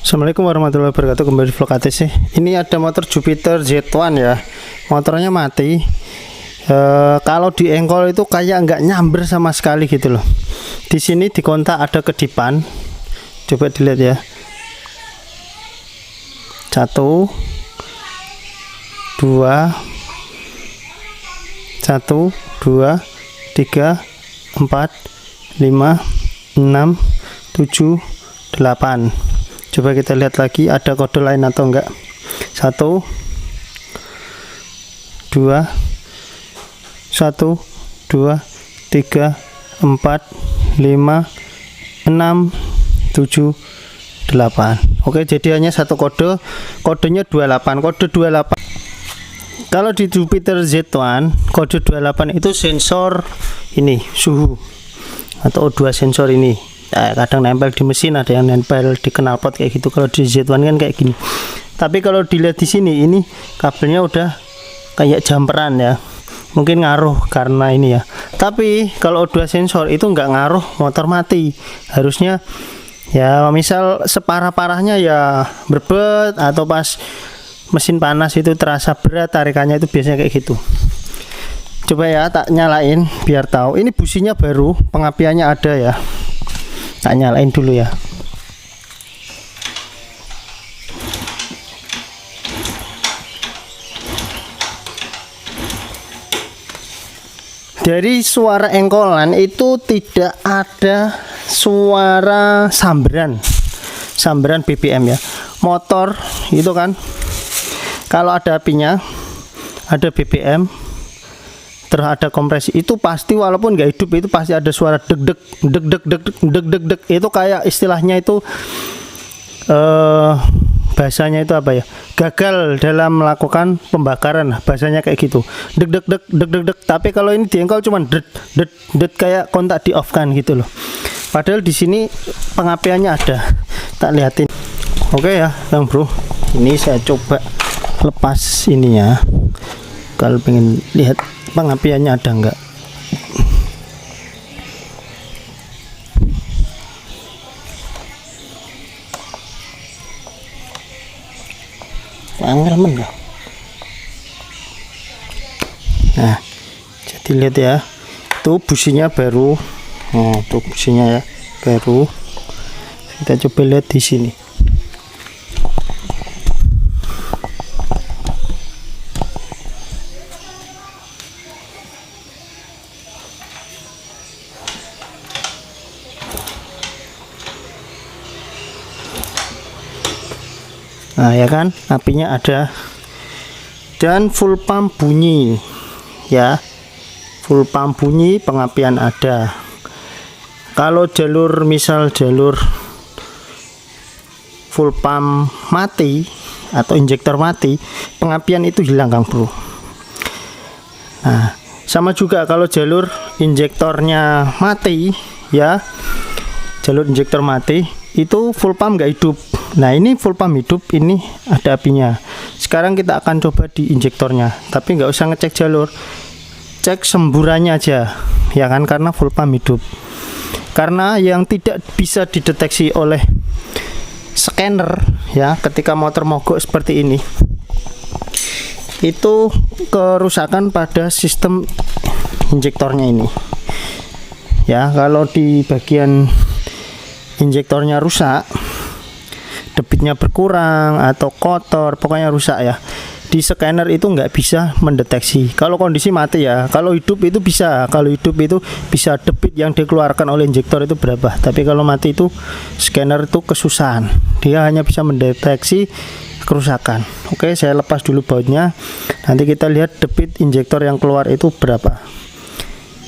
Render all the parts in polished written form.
Assalamualaikum warahmatullahi wabarakatuh. Kembali di vlog ATC. Ini ada motor Jupiter Z1 ya. Motornya mati. Kalau di engkol itu kayak nggak nyamber sama sekali gitu loh. Di sini di kontak ada kedipan. Coba dilihat ya. 1 2 1 2 3 4 5 6 7 8. Coba kita lihat lagi ada kode lain atau enggak. 1 2 1 2 3 4 5 6 7 8. Oke, jadi hanya satu kode, kodenya 28. Kode 28 kalau di Jupiter Z1 kode 28 itu sensor ini suhu atau O2 sensor ini. Kadang nempel di mesin, ada yang nempel di knalpot kayak gitu. Kalau di Z1 kan kayak gini. Tapi kalau dilihat di sini, ini kabelnya udah kayak jumperan ya. Mungkin ngaruh karena ini ya. Tapi kalau O2 sensor itu nggak ngaruh, motor mati. Harusnya ya misal separah-parahnya ya berbet, atau pas mesin panas itu terasa berat tarikannya, itu biasanya kayak gitu. Coba ya tak nyalain biar tahu. Ini businya baru, pengapiannya ada ya. Tak nyalain dulu ya. Dari suara engkolan itu tidak ada suara samberan BBM ya. Motor itu kan kalau ada apinya, ada BBM, terus ada kompresi, itu pasti walaupun nggak hidup itu pasti ada suara deg deg. Itu kayak istilahnya itu bahasanya itu apa ya, gagal dalam melakukan pembakaran, bahasanya kayak gitu, deg deg. Tapi kalau ini diengkol cuman det kayak kontak di off kan gitu loh. Padahal di sini pengapiannya ada. Tak lihatin. Oke ya Bang Bro, ini saya coba lepas ini ya, kalau pengen lihat pengapiannya ada enggak. Angel men. Nah, jadi lihat ya, itu businya baru. Oh, tuh businya ya baru. Kita coba lihat di sini. Nah ya kan, apinya ada dan full pump bunyi ya, full pump bunyi, pengapian ada. Kalau jalur misal jalur full pump mati atau injektor mati, pengapian itu hilang Kang Bro. Nah sama juga kalau jalur injektornya mati ya, jalur injektor mati itu full pump nggak hidup. Nah ini full pump hidup, ini ada apinya. Sekarang kita akan coba di injektornya, tapi nggak usah ngecek jalur, cek semburannya aja ya kan, karena full pump hidup. Karena yang tidak bisa dideteksi oleh scanner ya, ketika motor mogok seperti ini, itu kerusakan pada sistem injektornya ini ya. Kalau di bagian injektornya rusak, debitnya berkurang atau kotor, pokoknya rusak ya, di scanner itu nggak bisa mendeteksi. Kalau kondisi mati ya, kalau hidup itu bisa. Kalau hidup itu bisa debit yang dikeluarkan oleh injektor itu berapa. Tapi kalau mati itu scanner itu kesusahan, dia hanya bisa mendeteksi kerusakan. Oke, saya lepas dulu bautnya, nanti kita lihat debit injektor yang keluar itu berapa.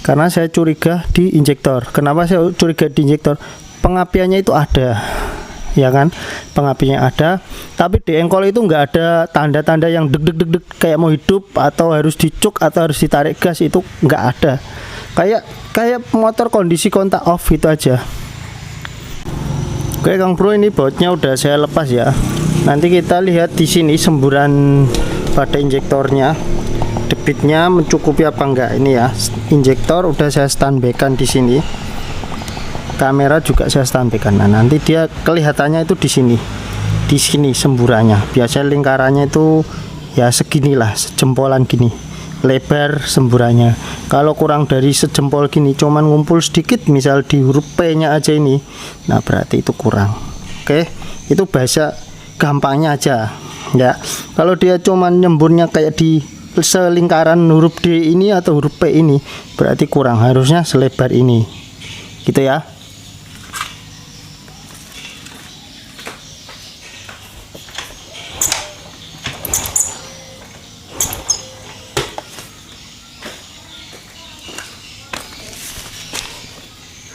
Karena saya curiga di injektor. Kenapa saya curiga di injektor? Pengapiannya itu ada ya kan, pengapiannya ada, tapi di engkol itu nggak ada tanda-tanda yang deg kayak mau hidup, atau harus dicuk atau harus ditarik gas, itu nggak ada. Kayak motor kondisi kontak off gitu aja. Oke Kang Bro, ini bautnya udah saya lepas ya. Nanti kita lihat di sini semburan pada injektornya, debitnya mencukupi apa enggak. Ini ya, injektor udah saya standby-kan di sini. Kamera juga saya standbykan. Nah, nanti dia kelihatannya itu di sini. di sini semburannya. Biasanya lingkarannya itu ya seginilah, sejempolan gini lebar semburannya. Kalau kurang dari sejempol gini, cuman ngumpul sedikit, misal di huruf P nya aja ini, nah berarti itu kurang. Oke, itu bahasa gampangnya aja ya. Kalau dia cuman nyemburnya kayak di selingkaran huruf D ini atau huruf P ini, berarti kurang, harusnya selebar ini gitu ya.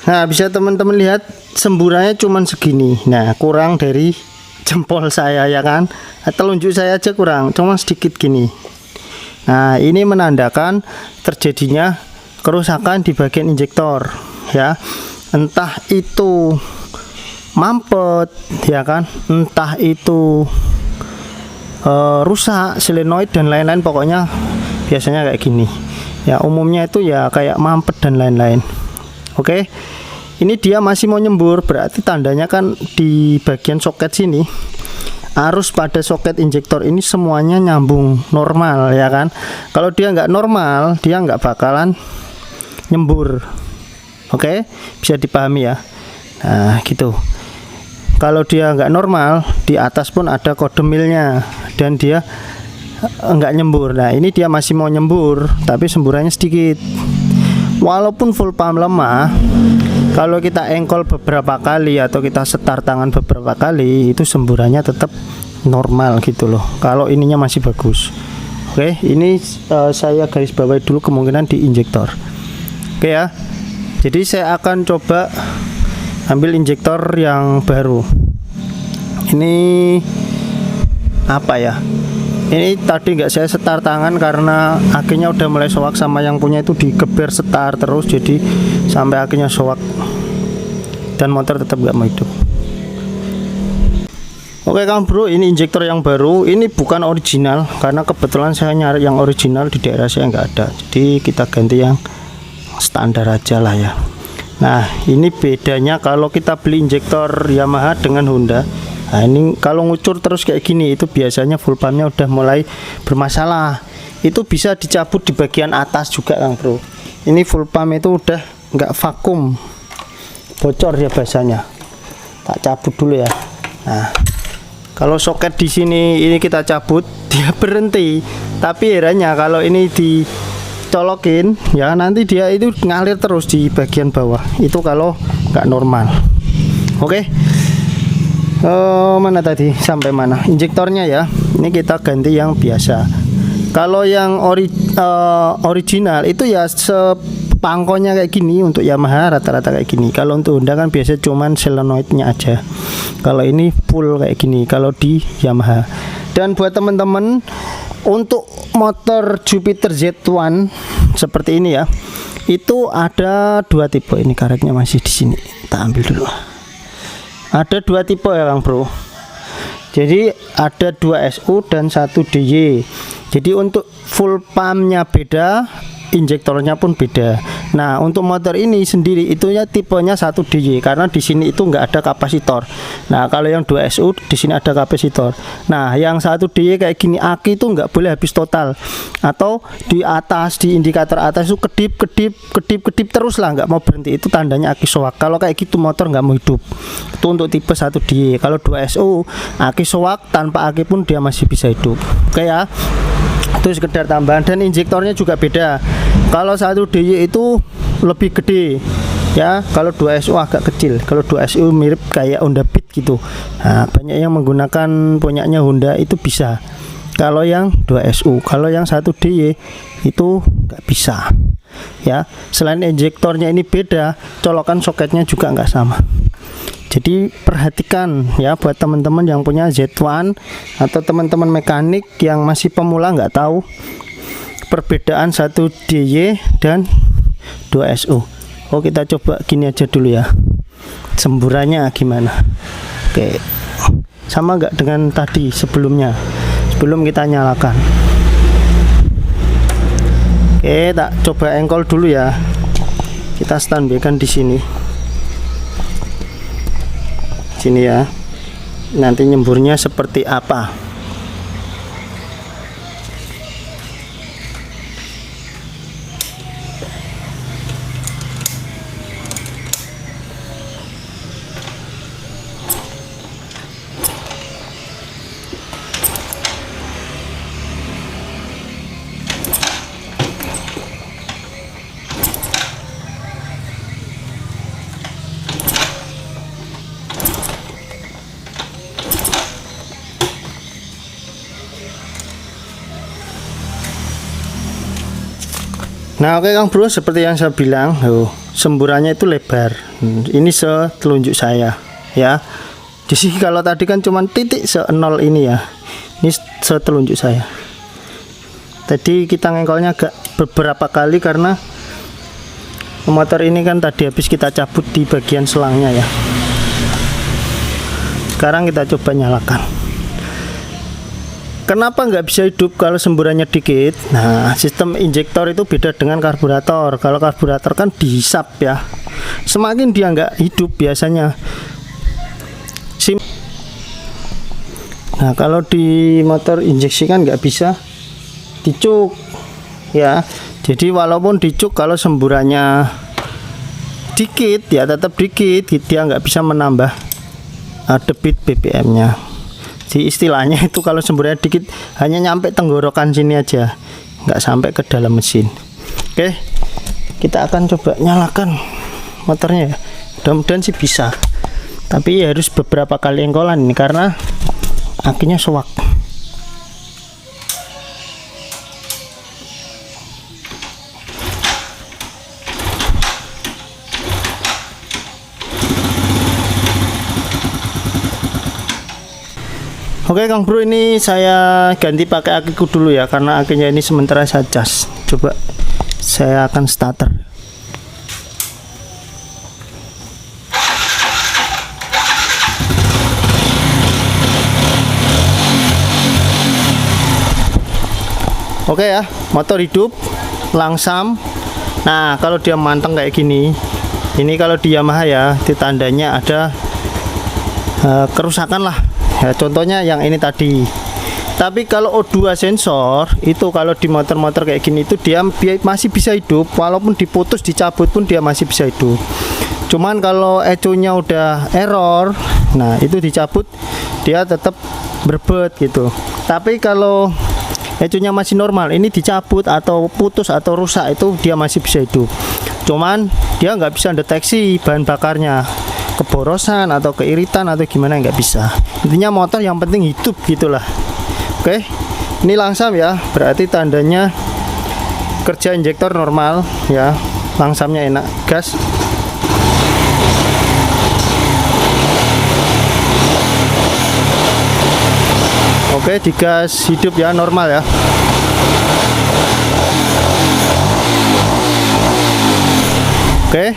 Nah, bisa teman-teman lihat semburannya cuman segini. Nah, kurang dari jempol saya ya kan, telunjuk saya aja kurang, cuma sedikit gini. Nah, ini menandakan terjadinya kerusakan di bagian injektor ya. Entah itu mampet ya kan, entah itu rusak solenoid dan lain-lain, pokoknya biasanya kayak gini ya. Umumnya itu ya kayak mampet dan lain-lain. Oke, ini dia masih mau nyembur, berarti tandanya kan di bagian soket sini, arus pada soket injektor ini semuanya nyambung normal ya kan. Kalau dia nggak normal, dia nggak bakalan nyembur. Oke, bisa dipahami ya. Nah gitu. Kalau dia nggak normal, di atas pun ada kode milnya dan dia nggak nyembur. Nah ini dia masih mau nyembur, tapi semburannya sedikit. Walaupun full pump lemah, kalau kita engkol beberapa kali atau kita setar tangan beberapa kali, itu semburannya tetap normal gitu loh. Kalau ininya masih bagus. Oke, ini saya garis bawahi dulu kemungkinan di injektor. Oke ya. Jadi saya akan coba ambil injektor yang baru. Ini apa ya? Ini tadi nggak saya setar tangan karena akhirnya udah mulai soak, sama yang punya itu digeber setar terus, jadi sampai akhirnya soak dan motor tetap nggak mau hidup. Oke Kang Bro, ini injektor yang baru, ini bukan original karena kebetulan saya nyari yang original di daerah saya nggak ada, jadi kita ganti yang standar aja lah ya. Nah ini bedanya kalau kita beli injektor Yamaha dengan Honda. Nah ini kalau ngucur terus kayak gini, itu biasanya full pumpnya udah mulai bermasalah. Itu bisa dicabut di bagian atas juga Kang Bro. Ini full pump itu udah nggak vakum, bocor ya bahasanya. Tak cabut dulu ya. Nah kalau soket di sini ini kita cabut, dia berhenti. Tapi herannya kalau ini dicolokin ya, nanti dia itu ngalir terus di bagian bawah. Itu kalau nggak normal. Oke. Mana tadi sampai mana injektornya ya. Ini kita ganti yang biasa. Kalau yang original itu ya sepangkonya kayak gini. Untuk Yamaha rata-rata kayak gini. Kalau untuk Honda kan biasa cuman solenoidnya aja. Kalau ini full kayak gini kalau di Yamaha. Dan buat teman-teman, untuk motor Jupiter Z1 seperti ini ya, itu ada dua tipe. Ini karetnya masih di sini, kita ambil dulu. Ada dua tipe ya Kang Bro. Jadi ada 2 SU dan 1 DY. Jadi untuk full pumpnya beda, injektornya pun beda. Nah untuk motor ini sendiri itunya tipenya 1 DY karena di sini itu nggak ada kapasitor. Nah kalau yang 2 SU di sini ada kapasitor. Nah yang 1 DY kayak gini, aki itu nggak boleh habis total, atau di atas, di indikator atas itu kedip terus lah, nggak mau berhenti, itu tandanya aki soak. Kalau kayak gitu motor nggak mau hidup. Itu untuk tipe 1 DY. Kalau 2 SU aki soak, tanpa aki pun dia masih bisa hidup. Oke ya, itu sekedar tambahan. Dan injektornya juga beda. Kalau 1 DY itu lebih gede ya, kalau 2 SU agak kecil. Kalau 2 SU mirip kayak Honda Beat gitu. Nah, banyak yang menggunakan punyanya Honda itu bisa. Kalau yang 2 SU, kalau yang 1 DY itu nggak bisa ya. Selain injektornya ini beda, colokan soketnya juga nggak sama. Jadi perhatikan ya buat teman-teman yang punya Z1 atau teman-teman mekanik yang masih pemula nggak tahu perbedaan 1 DY dan 2 SU. Oh kita coba gini aja dulu ya, semburannya gimana. Oke, sama nggak dengan tadi sebelumnya, sebelum kita nyalakan. Oke, tak coba engkol dulu ya. Kita standby kan di sini ya. nanti nyemburnya seperti apa. Nah oke Kang Bro, seperti yang saya bilang, semburannya itu lebar. Ini setelunjuk saya ya. Di sini kalau tadi kan cuma titik se-0 ini ya. Ini setelunjuk saya. Tadi kita ngengkolnya agak beberapa kali karena motor ini kan tadi habis kita cabut di bagian selangnya ya. Sekarang kita coba nyalakan. Kenapa nggak bisa hidup kalau semburannya dikit? Nah, sistem injektor itu beda dengan karburator. Kalau karburator kan dihisap ya. Semakin dia nggak hidup biasanya. Nah, kalau di motor injeksi kan nggak bisa dicuk ya. Jadi walaupun dicuk, kalau semburannya dikit ya tetap dikit. Dia nggak bisa menambah debit BBM-nya. Di istilahnya itu kalau semburannya dikit hanya nyampe tenggorokan sini aja, nggak sampai ke dalam mesin. Oke, kita akan coba nyalakan motornya ya. Mudah-mudahan sih bisa, tapi harus beberapa kali engkolan ini karena akinya sewak. Oke Kang Bro, ini saya ganti pakai akiku dulu ya, karena akinya ini sementara saya cas. Coba saya akan starter. Oke ya, motor hidup, langsam. Nah kalau dia manteng kayak gini, ini kalau di Yamaha ya, itu tandanya ada kerusakan lah. Ya, contohnya yang ini tadi. Tapi kalau O2 sensor itu kalau di motor-motor kayak gini itu dia masih bisa hidup, walaupun diputus dicabut pun dia masih bisa hidup. Cuman kalau ECU-nya udah error, nah itu dicabut dia tetap berbet gitu. Tapi kalau ECU-nya masih normal, ini dicabut atau putus atau rusak, itu dia masih bisa hidup. Cuman dia nggak bisa deteksi bahan bakarnya, keborosan atau keiritan atau gimana, nggak bisa. Intinya motor yang penting hidup gitulah. Oke, ini langsam ya, berarti tandanya kerja injektor normal ya, langsamnya enak. Gas. Oke, digas hidup ya, normal ya. Oke,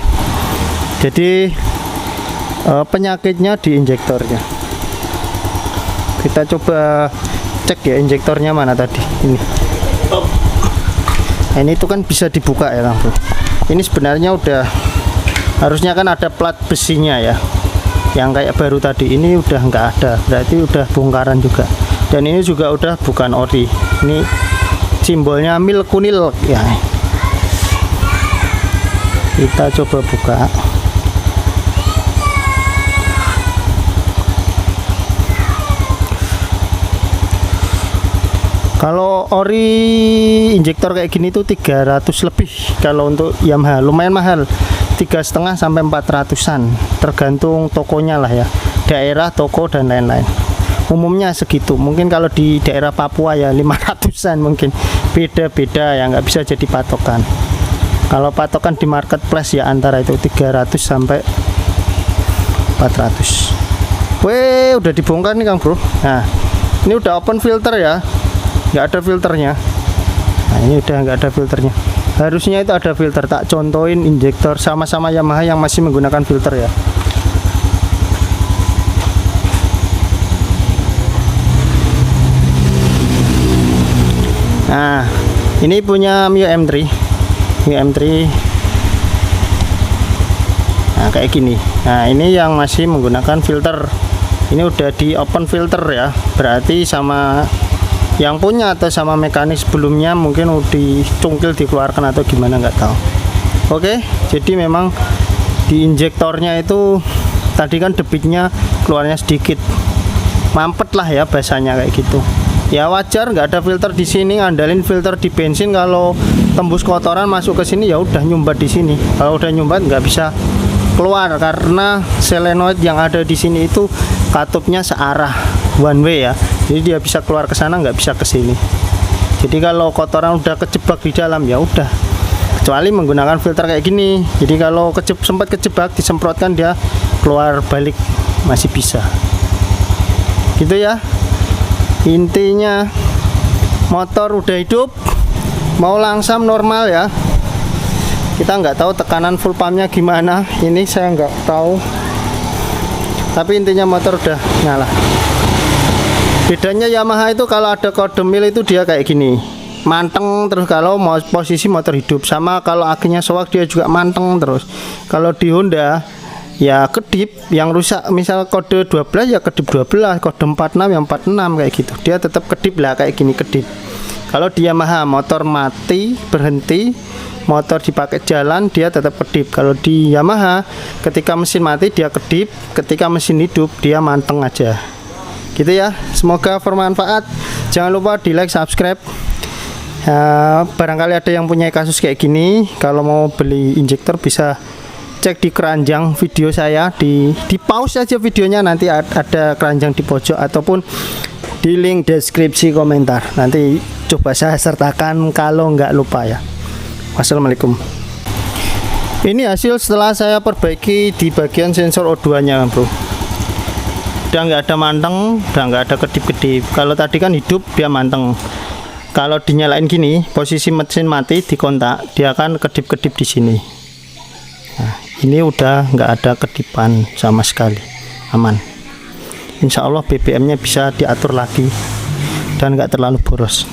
jadi penyakitnya di injektornya. Kita coba cek ya injektornya mana tadi. Ini. Nah, ini tuh kan bisa dibuka ya Kang Bro. Ini sebenarnya udah harusnya kan ada plat besinya ya. Yang kayak baru tadi ini udah nggak ada, berarti udah bongkaran juga. Dan ini juga udah bukan ori. Ini simbolnya mil kunil ya. Kita coba buka. Kalau ori injektor kayak gini tuh 300 lebih. Kalau untuk Yamaha lumayan mahal, 3,5 sampai 400-an, tergantung tokonya lah ya, daerah, toko dan lain-lain. Umumnya segitu. Mungkin kalau di daerah Papua ya 500-an mungkin. Beda-beda ya, nggak bisa jadi patokan. Kalau patokan di marketplace ya antara itu 300 sampai 400. Weh, udah dibongkar nih Kang Bro. Nah, ini udah open filter ya. Nggak ada filternya. Nah ini udah nggak ada filternya. Harusnya itu ada filter. Tak contohin injektor sama-sama Yamaha yang masih menggunakan filter ya. Nah ini punya Mio M3. Mio M3. Nah kayak gini. Nah ini yang masih menggunakan filter Ini udah di open filter ya, berarti sama yang punya atau sama mekanik sebelumnya mungkin udah dicungkil dikeluarkan atau gimana nggak tahu. Oke, jadi memang di injektornya itu tadi kan debitnya keluarnya sedikit, mampet lah ya bahasanya kayak gitu. Ya wajar, nggak ada filter di sini, ngandalin filter di bensin, kalau tembus kotoran masuk ke sini ya udah nyumbat di sini. Kalau udah nyumbat nggak bisa keluar karena solenoid yang ada di sini itu katupnya searah, one way ya. Jadi dia bisa keluar ke sana, nggak bisa ke sini. Jadi kalau kotoran udah kejebak di dalam ya udah, kecuali menggunakan filter kayak gini. Jadi kalau sempat kejebak disemprotkan dia keluar balik masih bisa. Gitu ya. Intinya motor udah hidup, mau langsam normal ya. Kita nggak tahu tekanan full pumpnya gimana, ini saya nggak tahu. Tapi intinya motor udah nyala. Bedanya Yamaha itu kalau ada kode mil itu dia kayak gini, manteng terus kalau mau posisi motor hidup. Sama kalau akinya soak dia juga manteng terus. Kalau di Honda ya kedip, yang rusak misal kode 12 ya kedip 12, kode 46 yang 46 kayak gitu. Dia tetap kedip lah kayak gini, kedip. Kalau di Yamaha motor mati, berhenti, motor dipakai jalan dia tetap kedip. Kalau di Yamaha ketika mesin mati dia kedip, ketika mesin hidup dia manteng aja. Gitu ya. Semoga bermanfaat. Jangan lupa di like, subscribe. Barangkali ada yang punya kasus kayak gini, kalau mau beli injektor bisa cek di keranjang video saya, di pause aja videonya, nanti ada keranjang di pojok ataupun di link deskripsi komentar. Nanti coba saya sertakan kalau nggak lupa ya. Wassalamualaikum. Ini hasil setelah saya perbaiki di bagian sensor O2 nya bro. Udah nggak ada manteng, udah nggak ada kedip-kedip. Kalau tadi kan hidup dia manteng. Kalau dinyalain gini, posisi mesin mati di kontak, dia akan kedip-kedip di sini. Nah, ini udah nggak ada kedipan sama sekali, aman. Insya Allah BBM nya bisa diatur lagi dan nggak terlalu boros.